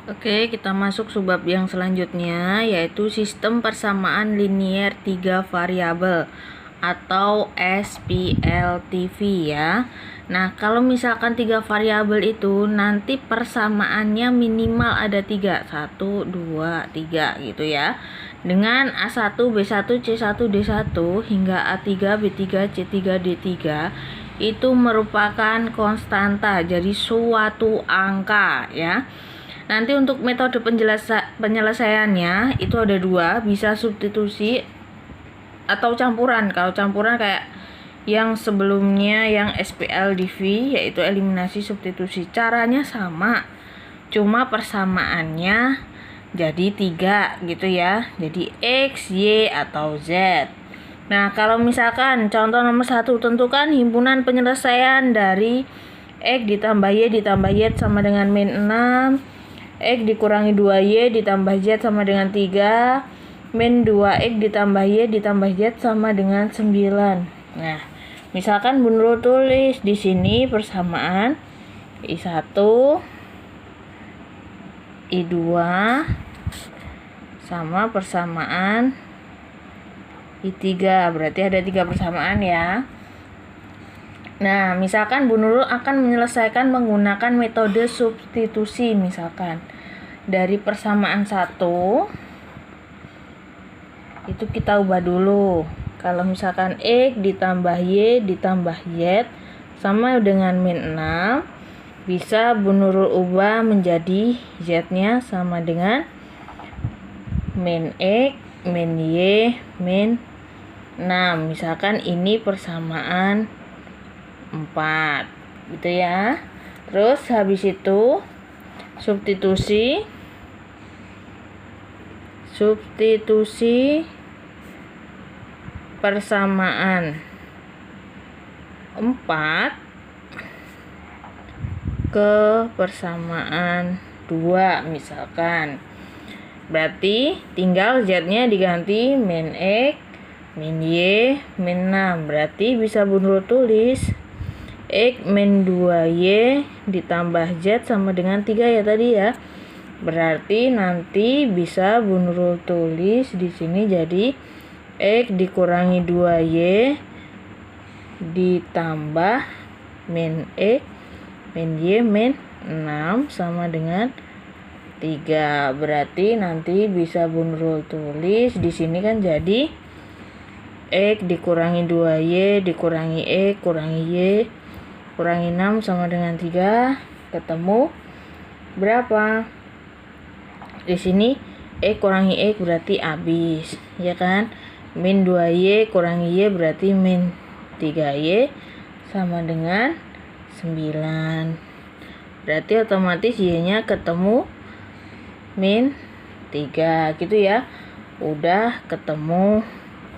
Oke, kita masuk subbab yang selanjutnya, yaitu sistem persamaan linier 3 variabel atau SPLTV ya. Nah, kalau misalkan 3 variabel itu nanti persamaannya minimal ada 3, 1, 2, 3 gitu ya. Dengan A1, B1, C1, D1 hingga A3, B3, C3, D3 itu merupakan konstanta, jadi suatu angka ya. Nanti untuk metode penyelesaiannya itu ada dua, bisa substitusi atau campuran. Kalau campuran kayak yang sebelumnya yang SPLDV, yaitu eliminasi substitusi, caranya sama, cuma persamaannya jadi 3 gitu ya, jadi X, Y, atau Z. Nah, kalau misalkan contoh nomor 1, tentukan himpunan penyelesaian dari X ditambah Y ditambah Y sama dengan min 6, X dikurangi 2Y ditambah Z sama dengan 3, min 2X ditambah Y ditambah Z sama dengan 9. Nah, misalkan Bun Nurul tulis di sini persamaan I1, I2 sama persamaan I3. Berarti ada 3 persamaan ya. Nah, misalkan Bun Nurul akan menyelesaikan menggunakan metode substitusi. Misalkan dari persamaan 1 itu kita ubah dulu. Kalau misalkan X ditambah Y ditambah Z sama dengan min 6, bisa Bun Nurul ubah menjadi Z-nya sama dengan min X, min Y, min 6. Misalkan ini persamaan 4 gitu ya. Terus habis itu substitusi persamaan 4 ke persamaan 2 misalkan. Berarti tinggal Z-nya diganti min X, min Y, min 6. Berarti bisa Bun Nurul tulis X min 2Y ditambah Z sama dengan 3 ya tadi ya. Berarti nanti bisa Bun Nurul tulis di sini jadi X dikurangi 2Y ditambah min X min Y min 6 sama dengan 3. Berarti nanti bisa Bun Nurul tulis di sini kan jadi X dikurangi 2Y dikurangi X kurangi Y kurangi 6 sama dengan 3, ketemu berapa? Di sini X kurangi X berarti habis, ya kan? Min 2Y kurangi Y berarti min 3Y sama dengan 9. Berarti otomatis Y-nya ketemu min 3 gitu ya. Udah ketemu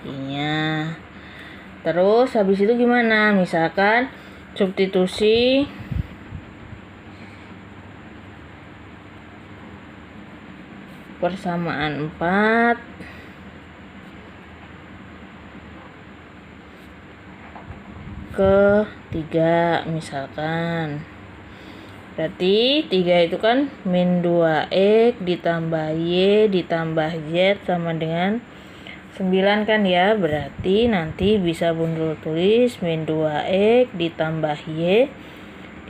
Y-nya. Terus habis itu gimana? Misalkan substitusi persamaan 4 ke 3 misalkan. Berarti 3 itu kan min 2X ditambah Y ditambah Z sama dengan 9 kan ya. Berarti nanti bisa Bun Nurul tulis min 2X ditambah Y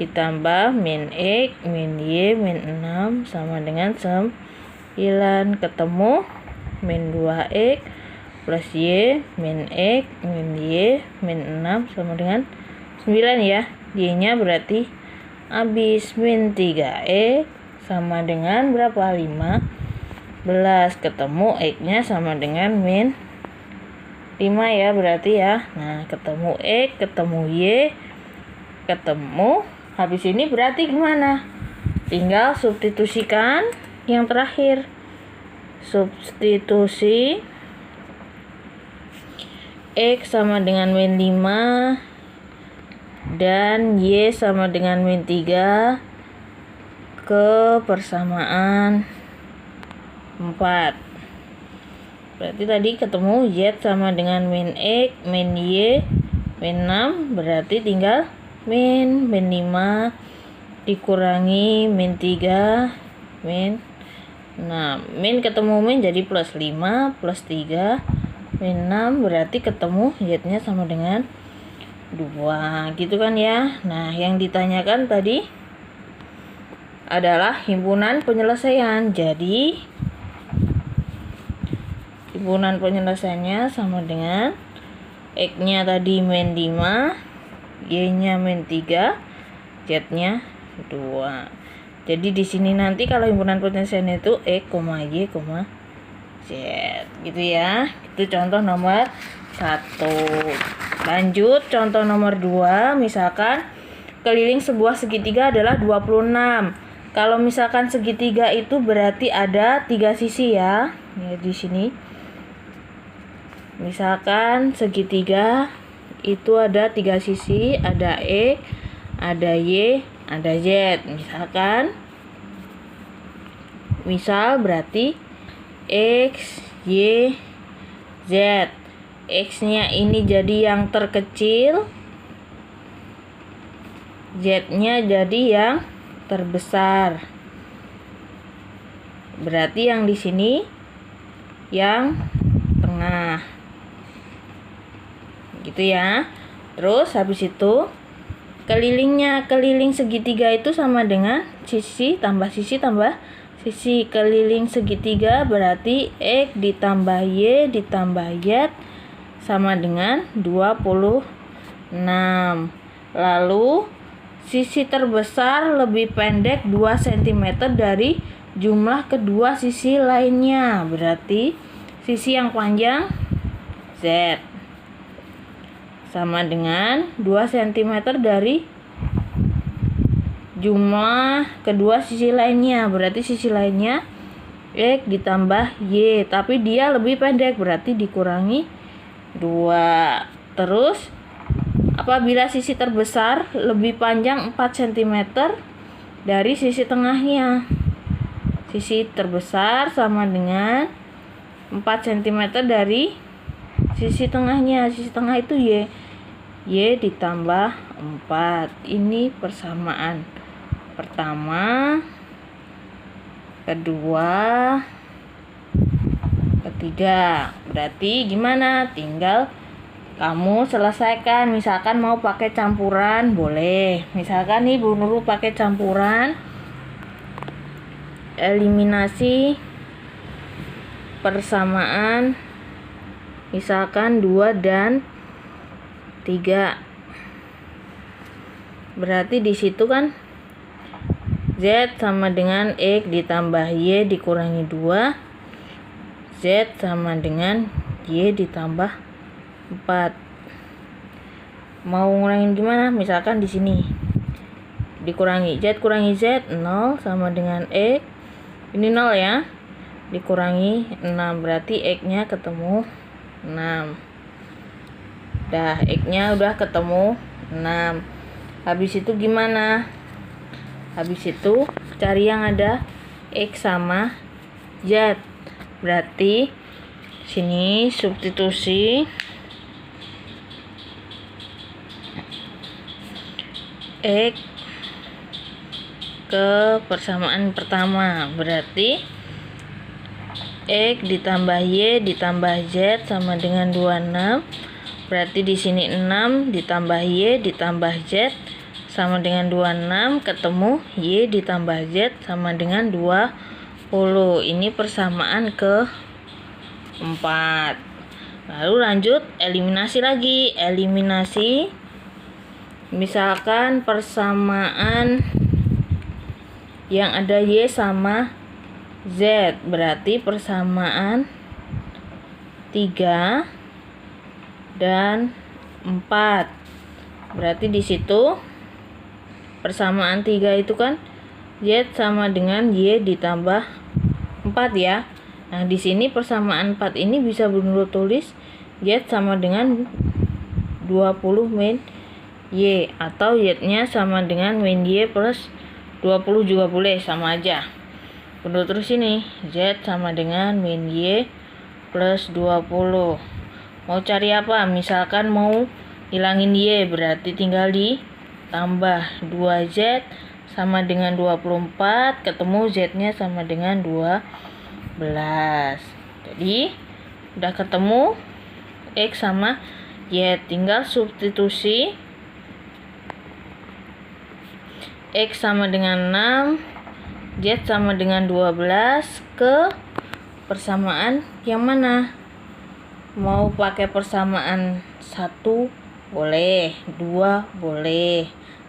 ditambah min X min Y min 6 sama dengan 9. Ketemu min 2X plus Y min X min Y min 6 sama dengan 9 ya. Y nya berarti habis min 3X sama dengan berapa? 15. Ketemu X nya sama dengan min 5 ya berarti ya. Nah, ketemu X, ketemu Y, ketemu. Habis ini berarti gimana? Tinggal substitusikan yang terakhir. Substitusi X sama dengan min 5 dan Y sama dengan min 3 ke persamaan 4. Berarti tadi ketemu Z sama dengan min X, min Y, min 6. Berarti tinggal min 5 dikurangi min 3 min 6. Min ketemu min jadi plus 5 plus 3 min 6, berarti ketemu Z-nya sama dengan 2 gitu kan ya. Nah, yang ditanyakan tadi adalah himpunan penyelesaian. Jadi himpunan penyelesaiannya sama dengan X-nya tadi min 5, Y-nya min 3, Z-nya 2. Jadi di sini nanti kalau himpunan penyelesaian itu X, Y, Z gitu ya. Itu contoh nomor 1. Lanjut contoh nomor 2, misalkan keliling sebuah segitiga adalah 26. Kalau misalkan segitiga itu berarti ada 3 sisi ya. Ya di sini. Misalkan segitiga itu ada 3 sisi, ada X, ada Y, ada Z. Misal berarti X, Y, Z. X-nya ini jadi yang terkecil, Z-nya jadi yang terbesar. Berarti yang di sini yang tengah. Gitu ya. Terus habis itu keliling segitiga itu sama dengan sisi tambah sisi tambah sisi. Keliling segitiga berarti X ditambah Y ditambah Z sama dengan 26. Lalu sisi terbesar lebih pendek 2 cm dari jumlah kedua sisi lainnya. Berarti sisi yang panjang Z sama dengan 2 cm dari jumlah kedua sisi lainnya. Berarti sisi lainnya X ditambah Y, tapi dia lebih pendek berarti dikurangi 2. Terus apabila sisi terbesar lebih panjang 4 cm dari sisi tengahnya. Sisi terbesar sama dengan 4 cm dari sisi tengahnya. Sisi tengah itu Y. Y ditambah 4. Ini persamaan pertama, kedua, ketiga. Berarti gimana? Tinggal kamu selesaikan. Misalkan mau pakai campuran boleh. Misalkan nih Bu Nurul pakai campuran, eliminasi persamaan, misalkan 2 dan 3. Berarti di situ kan Z sama dengan X ditambah Y dikurangi 2. Z sama dengan Y ditambah 4. Mau ngurangin gimana? Misalkan di sini dikurangi Z kurangi Z 0 sama dengan X. Ini 0 ya. Dikurangi 6 berarti X-nya ketemu 6. Dah, X-nya udah ketemu 6. Habis itu gimana? Habis itu cari yang ada X sama Z. Berarti sini substitusi X ke persamaan pertama. Berarti X ditambah Y ditambah Z sama dengan 26. Berarti di sini 6 ditambah Y ditambah Z sama dengan 26. Ketemu Y ditambah Z sama dengan 20. Ini persamaan ke 4. Lalu lanjut eliminasi lagi. Eliminasi misalkan persamaan yang ada Y sama Z. Berarti persamaan 3 dan 4. Berarti di situ persamaan 3 itu kan Z sama dengan Y ditambah 4 ya. Nah, di sini persamaan 4 ini bisa Bu Nurul tulis Z sama dengan 20 min Y, atau Z-nya sama dengan min Y plus 20 juga boleh, sama aja. Bu Nurul terus ini Z sama dengan min Y plus 20. Mau cari apa? Misalkan mau hilangin Y, berarti tinggal ditambah 2Z sama dengan 24, ketemu Z-nya sama dengan 12. Jadi udah ketemu X sama Y, tinggal substitusi. X sama dengan 6, Z sama dengan 12 ke persamaan yang mana? Mau pakai persamaan 1 boleh, 2 boleh,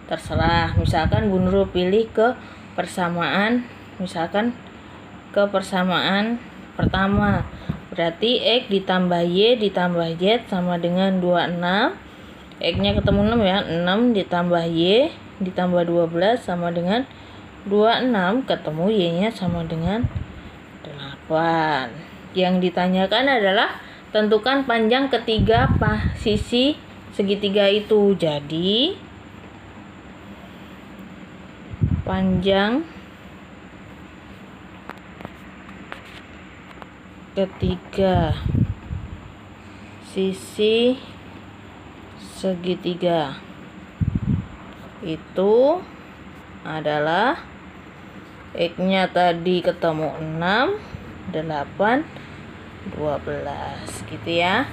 terserah. Misalkan Bu Nurul pilih ke persamaan, misalkan ke persamaan pertama, berarti X ditambah Y ditambah Z sama dengan 26. X nya ketemu 6 ya, 6 ditambah Y ditambah 12 sama dengan 26, ketemu Y nya sama dengan 8. Yang ditanyakan adalah tentukan panjang ketiga sisi segitiga itu. Jadi panjang ketiga sisi segitiga itu adalah X-nya tadi ketemu 6, 8, 12 gitu ya.